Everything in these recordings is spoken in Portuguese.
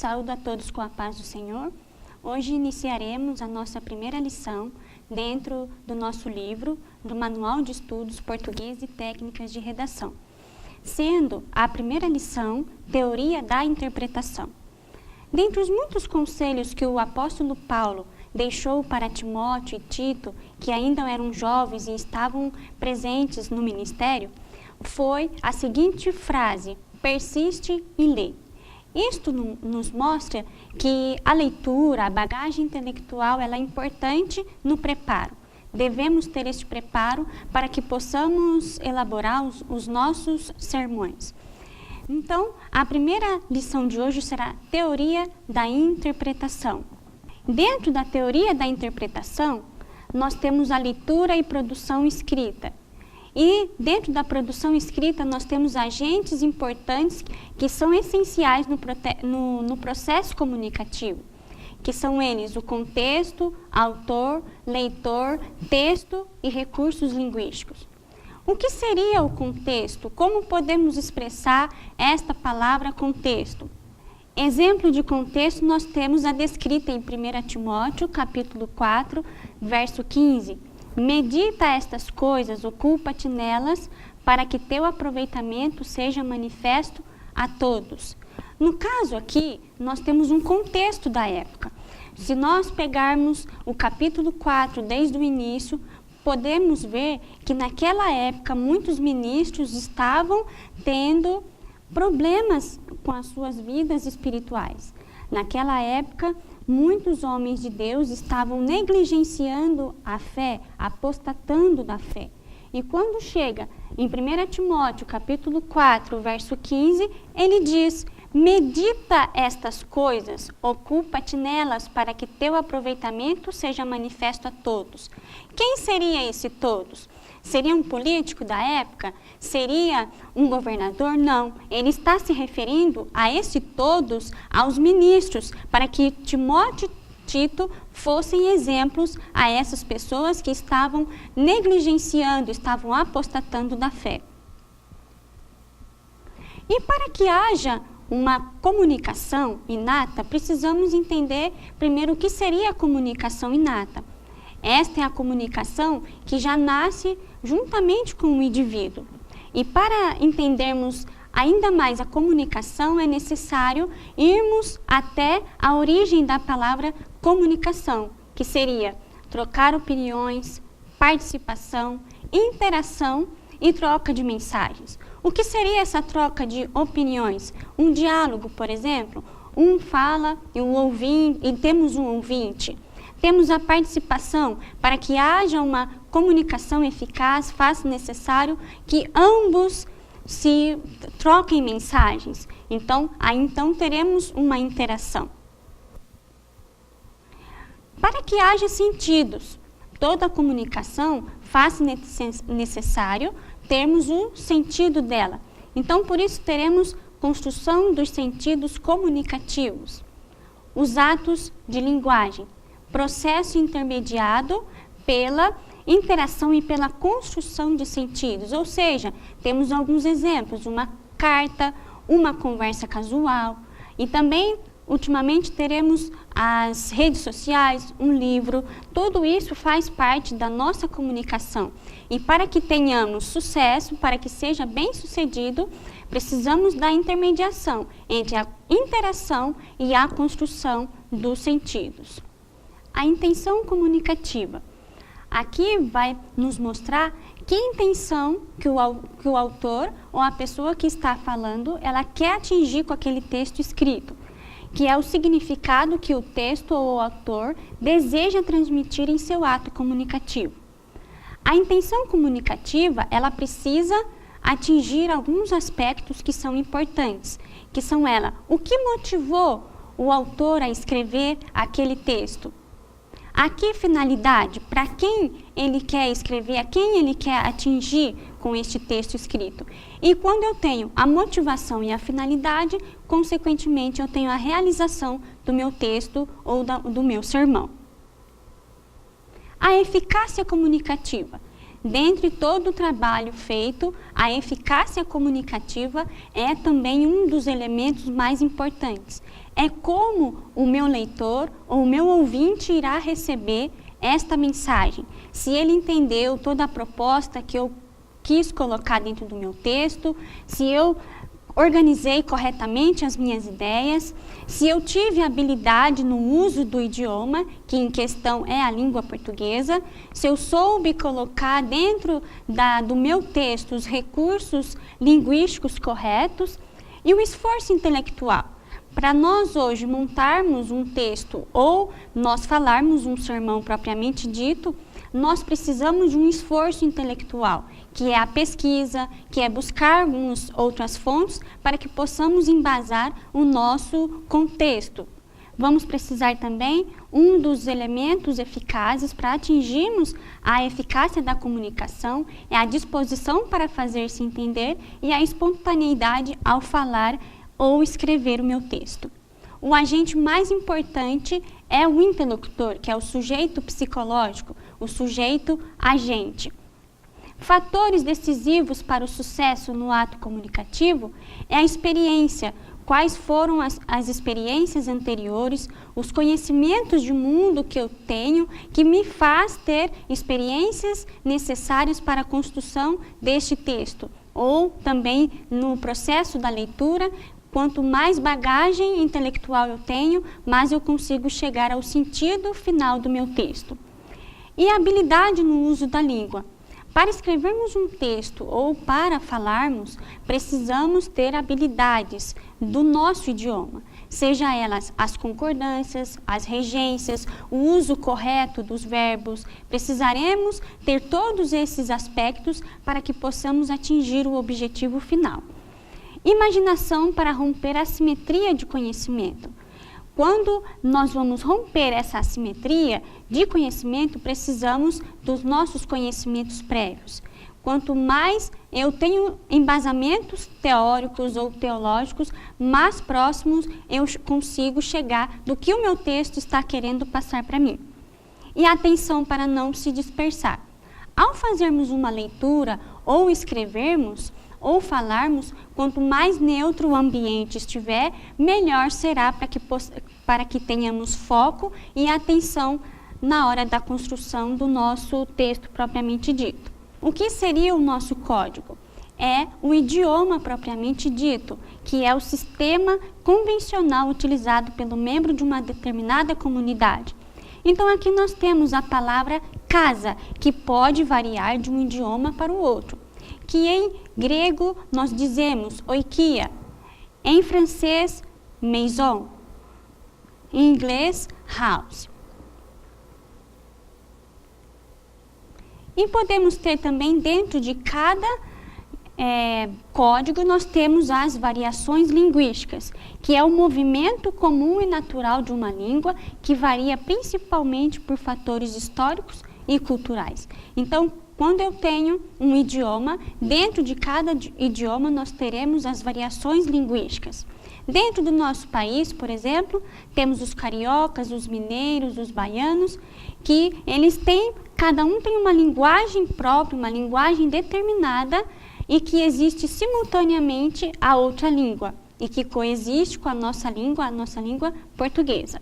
Saúdo a todos com a paz do Senhor. Hoje iniciaremos a nossa primeira lição dentro do nosso livro, do Manual de Estudos Português e Técnicas de Redação, sendo a primeira lição Teoria da Interpretação. Dentre os muitos conselhos que o apóstolo Paulo deixou para Timóteo e Tito, que ainda eram jovens e estavam presentes no ministério, foi a seguinte frase: persiste e lê. Isto nos mostra que a leitura, a bagagem intelectual, ela é importante no preparo. Devemos ter este preparo para que possamos elaborar os nossos sermões. Então, a primeira lição de hoje será Teoria da Interpretação. Dentro da teoria da interpretação, nós temos a leitura e produção escrita. E dentro da produção escrita, nós temos agentes importantes que são essenciais no processo comunicativo, que são eles o contexto, autor, leitor, texto e recursos linguísticos. O que seria o contexto? Como podemos expressar esta palavra contexto? Exemplo de contexto nós temos a descrita em 1 Timóteo, capítulo 4, verso 15. Medita estas coisas, ocupa-te nelas, para que teu aproveitamento seja manifesto a todos. No caso aqui, nós temos um contexto da época. Se nós pegarmos o capítulo 4 desde o início, podemos ver que naquela época muitos ministros estavam tendo problemas com as suas vidas espirituais. Naquela época, muitos homens de Deus estavam negligenciando a fé, apostatando da fé. E quando chega em 1 Timóteo, capítulo 4, verso 15, ele diz: medita estas coisas, ocupa-te nelas, para que teu aproveitamento seja manifesto a todos. Quem seria esse todos? Seria um político da época? Seria um governador? Não. Ele está se referindo a esse todos, aos ministros, para que Timóteo e Tito fossem exemplos a essas pessoas que estavam negligenciando, estavam apostatando da fé. E para que haja uma comunicação inata, precisamos entender primeiro o que seria a comunicação inata. Esta é a comunicação que já nasce juntamente com o indivíduo. E para entendermos ainda mais a comunicação, é necessário irmos até a origem da palavra comunicação, que seria trocar opiniões, participação, interação e troca de mensagens. O que seria essa troca de opiniões? Um diálogo, por exemplo, um fala e temos um ouvinte. Temos a participação. Para que haja uma comunicação eficaz, faz necessário que ambos se troquem mensagens. Então teremos uma interação. Para que haja sentidos, toda comunicação faz necessário termos um sentido dela. Então, por isso, teremos construção dos sentidos comunicativos, os atos de linguagem, processo intermediado pela interação e pela construção de sentidos. Ou seja, temos alguns exemplos: uma carta, uma conversa casual e também, ultimamente, teremos as redes sociais, um livro. Tudo isso faz parte da nossa comunicação. E para que tenhamos sucesso, para que seja bem sucedido, precisamos da intermediação entre a interação e a construção dos sentidos. A intenção comunicativa. Aqui vai nos mostrar que intenção que o autor ou a pessoa que está falando, ela quer atingir com aquele texto escrito, que é o significado que o texto ou o autor deseja transmitir em seu ato comunicativo. A intenção comunicativa, ela precisa atingir alguns aspectos que são importantes, que são o que motivou o autor a escrever aquele texto. A que finalidade? Para quem ele quer escrever? A quem ele quer atingir com este texto escrito? E quando eu tenho a motivação e a finalidade, consequentemente eu tenho a realização do meu texto ou do meu sermão. A eficácia comunicativa. dentre todo o trabalho feito, a eficácia comunicativa é também um dos elementos mais importantes. É como o meu leitor ou o meu ouvinte irá receber esta mensagem. Se ele entendeu toda a proposta que eu quis colocar dentro do meu texto, se eu organizei corretamente as minhas ideias, se eu tive habilidade no uso do idioma, que em questão é a língua portuguesa, se eu soube colocar dentro do meu texto os recursos linguísticos corretos e o esforço intelectual. Para nós hoje montarmos um texto ou nós falarmos um sermão propriamente dito, nós precisamos de um esforço intelectual, que é a pesquisa, que é buscar algumas outras fontes para que possamos embasar o nosso contexto. Vamos precisar também, um dos elementos eficazes para atingirmos a eficácia da comunicação é a disposição para fazer-se entender e a espontaneidade ao falar ou escrever o meu texto. O agente mais importante é o interlocutor, que é o sujeito psicológico, o sujeito agente. Fatores decisivos para o sucesso no ato comunicativo é a experiência. Quais foram as experiências anteriores, os conhecimentos de mundo que eu tenho, que me faz ter experiências necessárias para a construção deste texto. Ou também no processo da leitura, quanto mais bagagem intelectual eu tenho, mais eu consigo chegar ao sentido final do meu texto. E a habilidade no uso da língua. Para escrevermos um texto ou para falarmos, precisamos ter habilidades do nosso idioma, seja elas as concordâncias, as regências, o uso correto dos verbos. Precisaremos ter todos esses aspectos para que possamos atingir o objetivo final. Imaginação para romper a assimetria de conhecimento. Quando nós vamos romper essa assimetria de conhecimento, precisamos dos nossos conhecimentos prévios. Quanto mais eu tenho embasamentos teóricos ou teológicos, mais próximos eu consigo chegar do que o meu texto está querendo passar para mim. E atenção para não se dispersar. Ao fazermos uma leitura ou escrevermos, ou falarmos, quanto mais neutro o ambiente estiver, melhor será para que tenhamos foco e atenção na hora da construção do nosso texto propriamente dito. O que seria o nosso código? É o idioma propriamente dito, que é o sistema convencional utilizado pelo membro de uma determinada comunidade. Então aqui nós temos a palavra casa, que pode variar de um idioma para o outro. Que em grego nós dizemos oikia, em francês maison, em inglês house. E podemos ter também dentro de cada código nós temos as variações linguísticas, que é o movimento comum e natural de uma língua que varia principalmente por fatores históricos e culturais. Então, quando eu tenho um idioma, dentro de cada idioma nós teremos as variações linguísticas. Dentro do nosso país, por exemplo, temos os cariocas, os mineiros, os baianos, que eles têm, cada um tem uma linguagem própria, uma linguagem determinada e que existe simultaneamente a outra língua e que coexiste com a nossa língua portuguesa.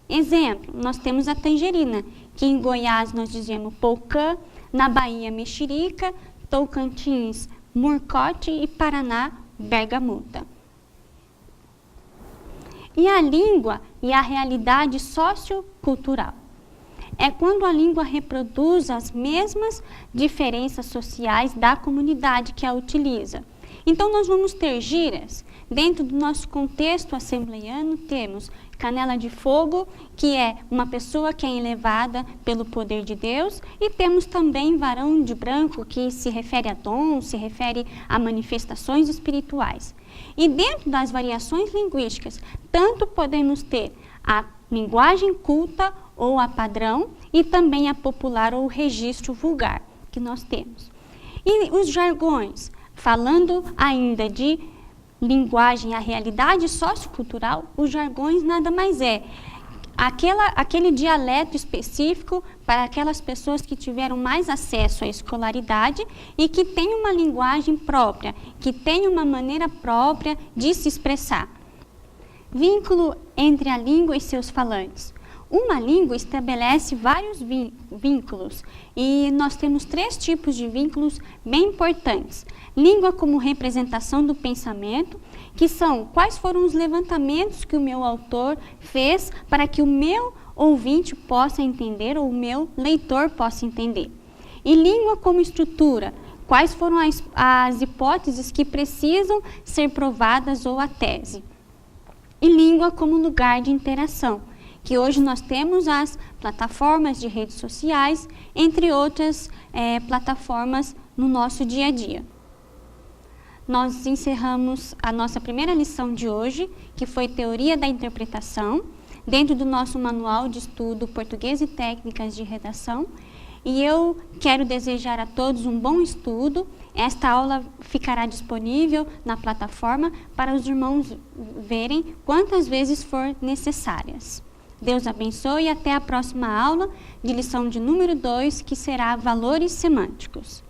Exemplo, nós temos a tangerina, que em Goiás nós dizemos poucã, na Bahia, mexerica, Tocantins, murcote e Paraná, bergamota. E a língua e a realidade sociocultural. É quando a língua reproduz as mesmas diferenças sociais da comunidade que a utiliza. Então, nós vamos ter gírias. Dentro do nosso contexto assembleiano, temos canela de fogo, que é uma pessoa que é elevada pelo poder de Deus, e temos também varão de branco, que se refere a dons, se refere a manifestações espirituais. E dentro das variações linguísticas, tanto podemos ter a linguagem culta ou a padrão, e também a popular ou o registro vulgar que nós temos. E os jargões, falando ainda de linguagem, a realidade sociocultural, os jargões nada mais é aquele dialeto específico para aquelas pessoas que tiveram mais acesso à escolaridade e que têm uma linguagem própria, que têm uma maneira própria de se expressar. Vínculo entre a língua e seus falantes. Uma língua estabelece vários vínculos e nós temos 3 tipos de vínculos bem importantes. Língua como representação do pensamento, que são quais foram os levantamentos que o meu autor fez para que o meu ouvinte possa entender ou o meu leitor possa entender. E língua como estrutura, quais foram as hipóteses que precisam ser provadas ou a tese. E língua como lugar de interação, que hoje nós temos as plataformas de redes sociais, entre outras plataformas no nosso dia a dia. Nós encerramos a nossa primeira lição de hoje, que foi Teoria da Interpretação, dentro do nosso manual de estudo Português e Técnicas de Redação. E eu quero desejar a todos um bom estudo. Esta aula ficará disponível na plataforma para os irmãos verem quantas vezes for necessárias. Deus abençoe e até a próxima aula de lição de número 2, que será Valores Semânticos.